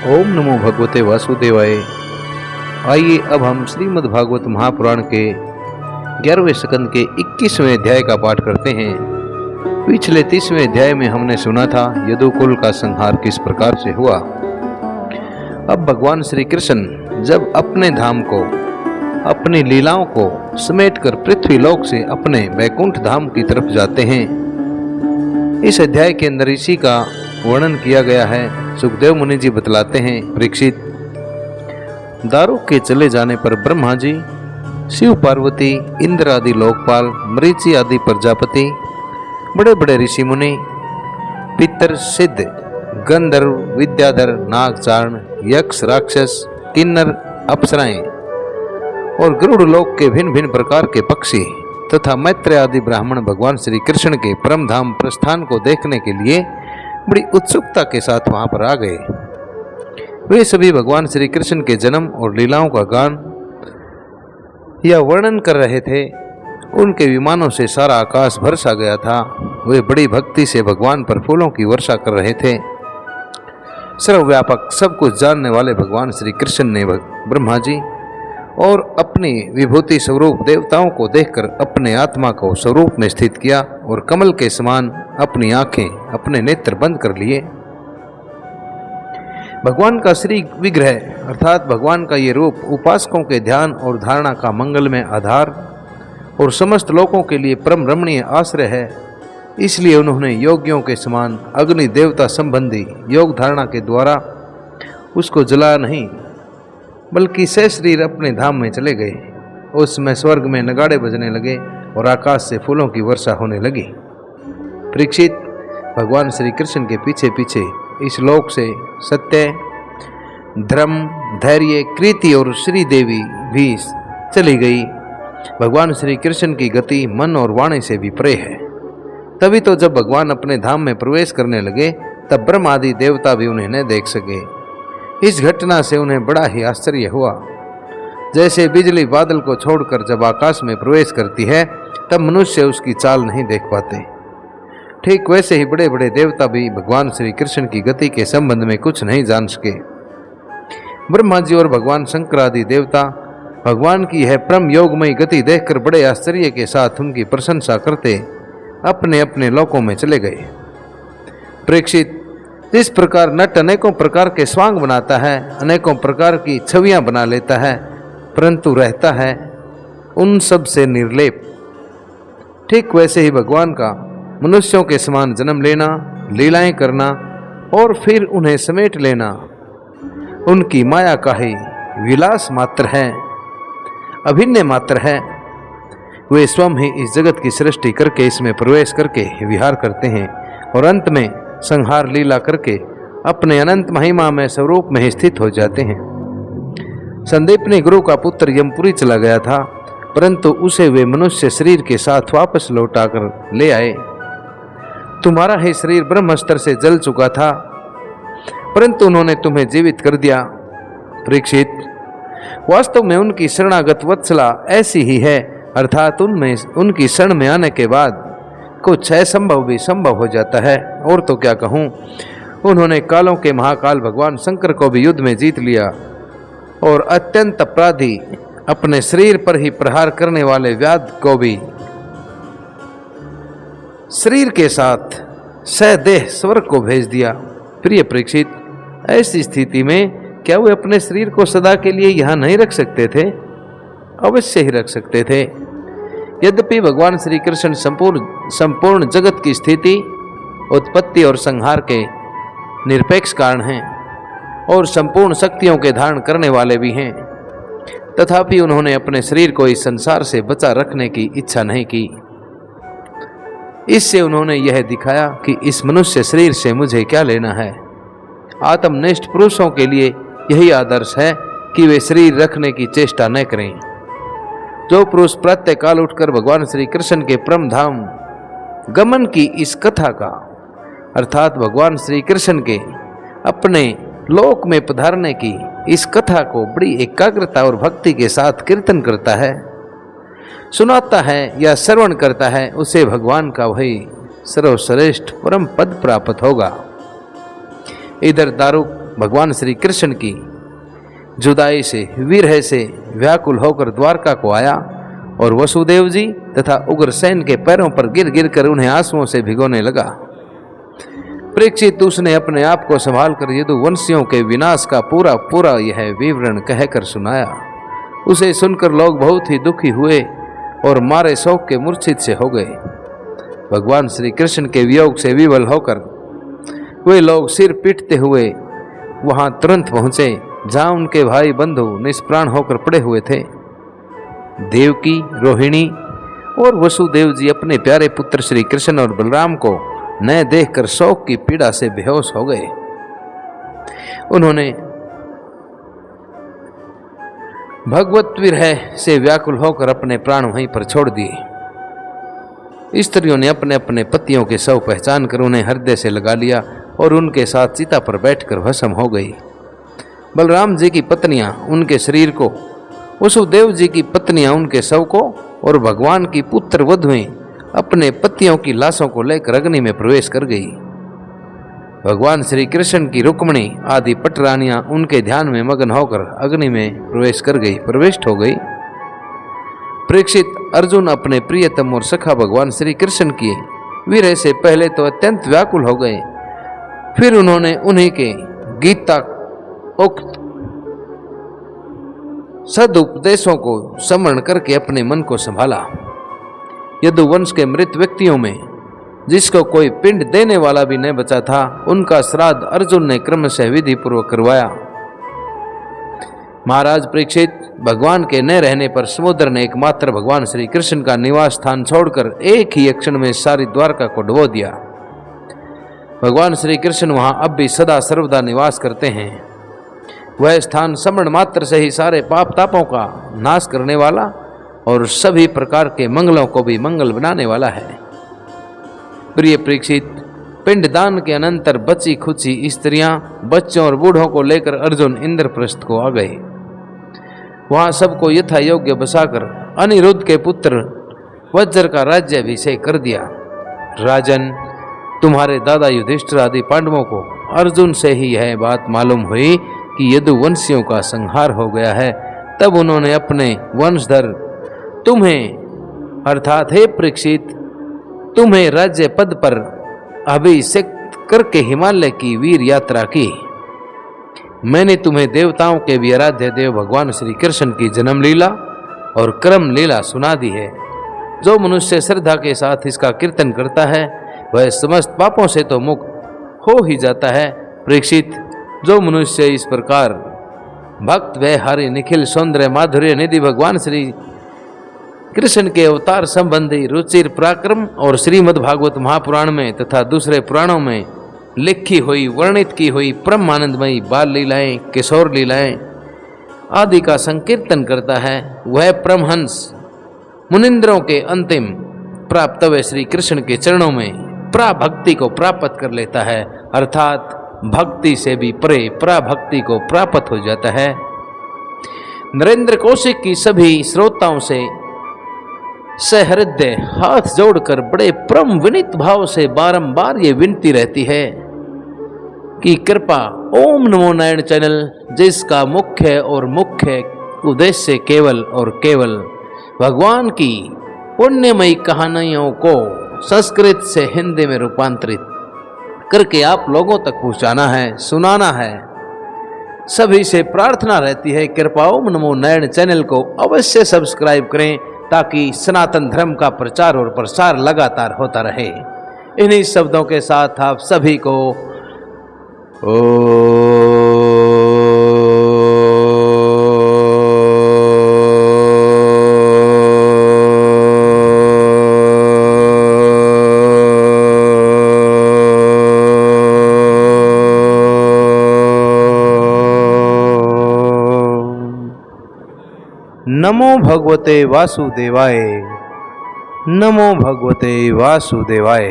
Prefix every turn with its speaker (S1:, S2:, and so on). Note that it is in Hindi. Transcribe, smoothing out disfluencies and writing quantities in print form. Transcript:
S1: ओम नमो भगवते वासुदेवाय। आइए अब हम श्रीमद् भागवत महापुराण के 11वें स्कंद के 21वें अध्याय का पाठ करते हैं। पिछले 30वें अध्याय में हमने सुना था यदुकुल का संहार किस प्रकार से हुआ। अब भगवान श्री कृष्ण जब अपने धाम को, अपनी लीलाओं को समेटकर पृथ्वी लोक से अपने वैकुंठ धाम की तरफ जाते हैं। इस अध्याय के अंदर इसी का वर्णन किया गया है। सुखदेव मुनि जी बतलाते हैं, परीक्षित, दारुक के चले जाने पर ब्रह्मा जी, शिव पार्वती, इंद्र आदि लोकपाल, मरीचि आदि प्रजापति, बड़े बड़े ऋषि मुनि, पितर, सिद्ध, गंधर्व, विद्याधर, नागचारण, यक्ष, राक्षस, किन्नर, अप्सराएं और गरुड़ लोक के भिन्न भिन्न प्रकार के पक्षी तथा मैत्र आदि ब्राह्मण भगवान श्री कृष्ण के परम धाम प्रस्थान को देखने के लिए बड़ी उत्सुकता के साथ वहां पर आ गए। वे सभी भगवान श्री कृष्ण के जन्म और लीलाओं का गान या वर्णन कर रहे थे। उनके विमानों से सारा आकाश भर सा गया था। वे बड़ी भक्ति से भगवान पर फूलों की वर्षा कर रहे थे। सर्वव्यापक सब कुछ जानने वाले भगवान श्री कृष्ण ने ब्रह्मा जी और अपनी विभूति स्वरूप देवताओं को देखकर अपने आत्मा को स्वरूप में स्थित किया और कमल के समान अपनी आंखें, अपने नेत्र बंद कर लिए। भगवान का श्री विग्रह अर्थात भगवान का ये रूप उपासकों के ध्यान और धारणा का मंगलमय आधार और समस्त लोगों के लिए परम रमणीय आश्रय है। इसलिए उन्होंने योगियों के समान अग्नि देवता संबंधी योग धारणा के द्वारा उसको जला नहीं बल्कि सशरीर अपने धाम में चले गए। उस समय स्वर्ग में नगाड़े बजने लगे और आकाश से फूलों की वर्षा होने लगी। परीक्षित, भगवान श्री कृष्ण के पीछे पीछे इस लोक से सत्य, धर्म, धैर्य, कृति और श्री देवी भी चली गई। भगवान श्री कृष्ण की गति मन और वाणी से भी परे है। तभी तो जब भगवान अपने धाम में प्रवेश करने लगे तब ब्रह्म आदि देवता भी उन्हें न देख सके। इस घटना से उन्हें बड़ा ही आश्चर्य हुआ। जैसे बिजली बादल को छोड़कर जब आकाश में प्रवेश करती है तब मनुष्य उसकी चाल नहीं देख पाते, ठीक वैसे ही बड़े बड़े देवता भी भगवान श्री कृष्ण की गति के संबंध में कुछ नहीं जान सके। ब्रह्मा जी और भगवान शंकर आदि देवता भगवान की यह परम योगमयी गति देखकर बड़े आश्चर्य के साथ उनकी प्रशंसा करते अपने अपने लोकों में चले गए। परीक्षित, इस प्रकार नट अनेकों प्रकार के स्वांग बनाता है, अनेकों प्रकार की छवियां बना लेता है, परंतु रहता है उन सब से निर्लेप। ठीक वैसे ही भगवान का मनुष्यों के समान जन्म लेना, लीलाएं करना और फिर उन्हें समेट लेना उनकी माया का ही विलास मात्र है, अभिन्न मात्र है। वे स्वयं ही इस जगत की सृष्टि करके इसमें प्रवेश करके विहार करते हैं और अंत में संहार लीला करके अपने अनंत महिमा में स्वरूप में स्थित हो जाते हैं। संदीपनी गुरु का पुत्र यमपुरी चला गया था, परंतु उसे वे मनुष्य शरीर के साथ वापस लौटाकर ले आए। तुम्हारा ही शरीर ब्रह्म स्तर से जल चुका था, परंतु उन्होंने तुम्हें जीवित कर दिया। परीक्षित, वास्तव में उनकी शरणागत वत्सला ऐसी ही है, अर्थात उनमें उनकी शरण में आने के बाद कुछ असंभव भी संभव हो जाता है। और तो क्या कहूँ, उन्होंने कालों के महाकाल भगवान शंकर को भी युद्ध में जीत लिया और अत्यंत अपराधी अपने शरीर पर ही प्रहार करने वाले व्याध को भी शरीर के साथ सदेह स्वर्ग को भेज दिया। प्रिय परीक्षित, ऐसी स्थिति में क्या वे अपने शरीर को सदा के लिए यहाँ नहीं रख सकते थे? अवश्य ही रख सकते थे। यद्यपि भगवान श्री कृष्ण संपूर्ण जगत की स्थिति, उत्पत्ति और संहार के निरपेक्ष कारण हैं और संपूर्ण शक्तियों के धारण करने वाले भी हैं, तथापि उन्होंने अपने शरीर को इस संसार से बचा रखने की इच्छा नहीं की। इससे उन्होंने यह दिखाया कि इस मनुष्य शरीर से मुझे क्या लेना है। आत्मनिष्ठ पुरुषों के लिए यही आदर्श है कि वे शरीर रखने की चेष्टा न करें। जो पुरुष प्रातः काल उठकर भगवान श्री कृष्ण के परम धाम गमन की इस कथा का, अर्थात भगवान श्री कृष्ण के अपने लोक में पधारने की इस कथा को बड़ी एकाग्रता और भक्ति के साथ कीर्तन करता है, सुनाता है या श्रवण करता है, उसे भगवान का वही सर्वश्रेष्ठ परम पद प्राप्त होगा। इधर दारुक भगवान श्री कृष्ण की जुदाई से विरह से व्याकुल होकर द्वारका को आया और वसुदेव जी तथा उग्रसेन के पैरों पर गिर गिर कर उन्हें आंसुओं से भिगोने लगा। परीक्षित उसने अपने आप को संभालकर यदुवंशियों के विनाश का पूरा पूरा यह विवरण कहकर सुनाया। उसे सुनकर लोग बहुत ही दुखी हुए और मारे शोक के मूर्छित से हो गए। भगवान श्री कृष्ण के वियोग से विवल होकर वे लोग सिर पीटते हुए वहां तुरंत पहुंचे जहां उनके भाई बंधु निष्प्राण होकर पड़े हुए थे। देवकी, रोहिणी और वसुदेव जी अपने प्यारे पुत्र श्री कृष्ण और बलराम को न देखकर शोक की पीड़ा से बेहोश हो गए। उन्होंने भगवत विरह से व्याकुल होकर अपने प्राण वहीं पर छोड़ दिए। स्त्रियों ने अपने अपने पतियों के शव पहचान कर उन्हें हृदय से लगा लिया और उनके साथ चिता पर बैठकर भस्म हो गई। बलराम जी की पत्नियां उनके शरीर को, वसुदेव जी की पत्नियां उनके शव को और भगवान की पुत्र वधुएं अपने पतियों की लाशों को लेकर अग्नि में प्रवेश कर गई। भगवान श्री कृष्ण की रुक्मिणी आदि पटरानियां उनके ध्यान में मग्न होकर अग्नि में प्रविष्ट हो गई। परीक्षित, अर्जुन अपने प्रियतम और सखा भगवान श्री कृष्ण की विरह से पहले तो अत्यंत व्याकुल हो गए, फिर उन्होंने उन्हीं के गीता उक्त सदुपदेशों को स्मरण करके अपने मन को संभाला। यदुवंश के मृत व्यक्तियों में जिसको कोई पिंड देने वाला भी न बचा था, उनका श्राद्ध अर्जुन ने क्रमशः विधि पूर्वक करवाया। महाराज परीक्षित, भगवान के न रहने पर समुद्र ने एकमात्र भगवान श्री कृष्ण का निवास स्थान छोड़कर एक ही क्षण में सारी द्वारका को डुबो दिया। भगवान श्री कृष्ण वहां अब भी सदा सर्वदा निवास करते हैं। वह स्थान स्मरण मात्र से ही सारे पाप तापों का नाश करने वाला और सभी प्रकार के मंगलों को भी मंगल बनाने वाला है। प्रिय परीक्षित, पिंडदान के अनंतर बची खुची स्त्रियां, बच्चों और बूढ़ों को लेकर अर्जुन इंद्रप्रस्थ को आ गए। वहां सबको यथा योग्य बसाकर अनिरुद्ध के पुत्र वज्र का राज्याभिषेक कर दिया। राजन, तुम्हारे दादा युधिष्ठिर आदि पांडवों को अर्जुन से ही यह बात मालूम हुई कि यदुवंशियों का संहार हो गया है। तब उन्होंने अपने वंशधर तुम्हें अर्थात हे परीक्षित, तुम्हें राज्य पद पर अभिषेक करके हिमालय की वीर यात्रा की। मैंने तुम्हें देवताओं के भी आराध्य देव भगवान श्री कृष्ण की जन्म लीला और क्रम लीला सुना दी है। जो मनुष्य श्रद्धा के साथ इसका कीर्तन करता है वह समस्त पापों से तो मुक्त हो ही जाता है। परीक्षित, जो मनुष्य इस प्रकार भक्त व्यहारी निखिल सौंदर्य माधुर्य निधि भगवान श्री कृष्ण के अवतार संबंधी रुचिर पराक्रम और श्रीमद् भागवत महापुराण में तथा दूसरे पुराणों में लिखी हुई वर्णित की हुई परम आनंदमयी बाल लीलाएं, किशोर लीलाएं आदि का संकीर्तन करता है, वह परमहंस मुनिंद्रों के अंतिम प्राप्त हुए श्री कृष्ण के चरणों में प्राभक्ति को प्राप्त कर लेता है, अर्थात भक्ति से भी परे पराभक्ति को प्राप्त हो जाता है। नरेंद्र कौशिक की सभी श्रोताओं से सहृदय हाथ जोड़कर बड़े परम विनीत भाव से बारंबार ये विनती रहती है कि कृपा ओम नमो नारायण चैनल, जिसका मुख्य उद्देश्य केवल और केवल भगवान की पुण्यमयी कहानियों को संस्कृत से हिंदी में रूपांतरित करके आप लोगों तक पहुंचाना है, सुनाना है। सभी से प्रार्थना रहती है कृपा ओम नमो नारायण चैनल को अवश्य सब्सक्राइब करें ताकि सनातन धर्म का प्रचार और प्रसार लगातार होता रहे। इन्हीं शब्दों के साथ आप सभी को नमो भगवते वासुदेवाय, नमो भगवते वासुदेवाय।